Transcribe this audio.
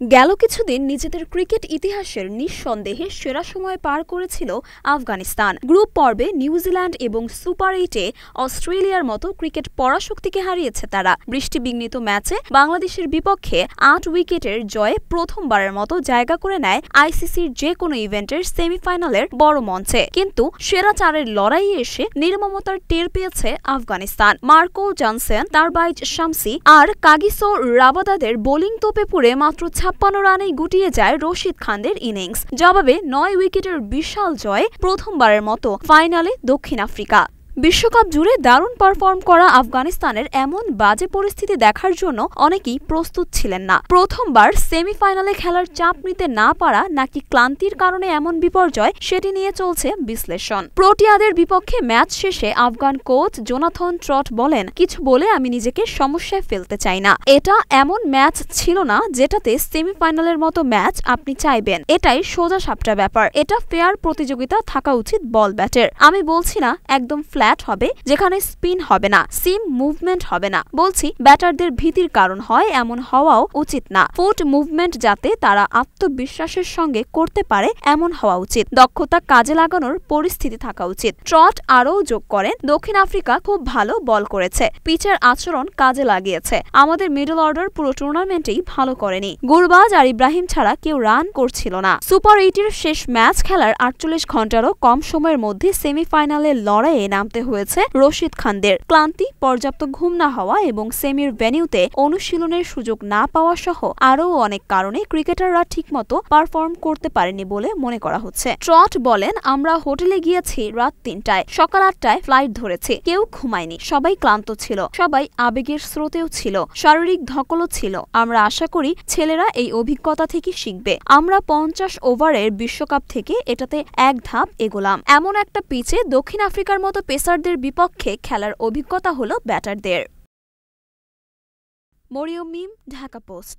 গেল কিছুদিন নিজেদের ক্রিকেট ইতিহাসের নিঃসন্দেহে সেরা সময় পার করেছিল আফগানিস্তান। গ্রুপ পর্বে নিউজিল্যান্ড এবং সুপার 8-এ অস্ট্রেলিয়ার মতো ক্রিকেট পরাশক্তিকে হারিয়েছে তারা। বৃষ্টিবিঘ্নিত ম্যাচে বাংলাদেশের বিপক্ষে 8 উইকেটের জয়ে প্রথমবারের মতো জায়গা করে নেয় আইসিসির যে কোনো ইভেন্টের সেমিফাইনালের বড় মঞ্চে। কিন্তু সেরা 4-এর লড়াইয়ে এসে নির্মমতার টের পেয়েছে আফগানিস্তান। মার্কো জনসন, তারবাইজ শামসি আর কাগিসো রাবাদাদের বোলিং তোপে পুড়ে মাত্র 56 রানেই গুটিয়ে যায় রশিদ খানদের ইনিংস। জবাবে 9 উইকেটের বিশাল জয়ে প্রথমবারের মতো ফাইনালে দক্ষিণ আফ্রিকা। বিশ্বকাপ জুড়ে দারুণ পারফর্ম করা আফগানিস্তানের এমন বাজে পরিস্থিতি দেখার জন্য অনেকেই প্রস্তুত ছিলেন না। প্রথমবার সেমিফাইনালে খেলার চাপ নিতে না পারা নাকি ক্লান্তির কারণে এমন বিপর্যয়, সেটি নিয়ে চলছে বিশ্লেষণ। প্রোটিয়াদের বিপক্ষে ম্যাচ শেষে আফগান কোচ জোনাথন ট্রট বলেন, কিছু বলে আমি নিজেকে সমস্যায় ফেলতে চাই না। এটা এমন ম্যাচ ছিল না যেটাতে সেমিফাইনালের মতো ম্যাচ আপনি চাইবেন। এটাই সোজা সাপটা ব্যাপার। এটা ফেয়ার প্রতিযোগিতা থাকা উচিত বল ব্যাটের। আমি বলছি না একদম ফ্ল্যাট হবে যেখানে স্পিন হবে না, সিম মুভমেন্ট হবে না। বলছি ব্যাটারদের ভীতির কারণ হয় এমন হওয়াও উচিত না। ফুট মুভমেন্ট যাতে তারা আত্মবিশ্বাসের সঙ্গে করতে পারে এমন হওয়া উচিত। দক্ষতা কাজে লাগানোর পরিস্থিতি থাকা উচিত। ট্রট আরও যোগ করেন, দক্ষিণ আফ্রিকা খুব ভালো বল করেছে, পিচের আচরণ কাজে লাগিয়েছে। আমাদের মিডল অর্ডার পুরো টুর্নামেন্টেই ভালো করেনি। গুরবাজ আর ইব্রাহিম ছাড়া কেউ রান করছিল না। সুপার 8-এর শেষ ম্যাচ খেলার 48 ঘন্টারও কম সময়ের মধ্যে সেমিফাইনালের লড়াইয়ে নামতে হয়েছে রশিদ খানদের। ক্লান্তি, পর্যাপ্ত ঘুম না হওয়া এবং সেমির ভেন্যুতে অনুশীলনের সুযোগ না পাওয়া সহ আরও অনেক কারণে ক্রিকেটাররা ঠিকমতো পারফর্ম করতে পারেনি বলে মনে করা হচ্ছে। ট্রট বলেন, আমরা হোটেলে গিয়েছি রাত 3টায়, সকাল 8টায় ফ্লাইট ধরেছি। কেউ ঘুমায়নি, সবাই ক্লান্ত ছিল, সবাই আবেগের স্রোতেও ছিল, শারীরিক ধকলও ছিল। আমরা আশা করি ছেলেরা এই অভিজ্ঞতা থেকে শিখবে। আমরা 50 ওভারের বিশ্বকাপ থেকে এটাতে এক ধাপ এগোলাম। এমন একটা পিচে দক্ষিণ আফ্রিকার মতো পেসারদের বিপক্ষে খেলার অভিজ্ঞতা হলো ব্যাটারদের। মরিয়ম মিম, ঢাকা পোস্ট।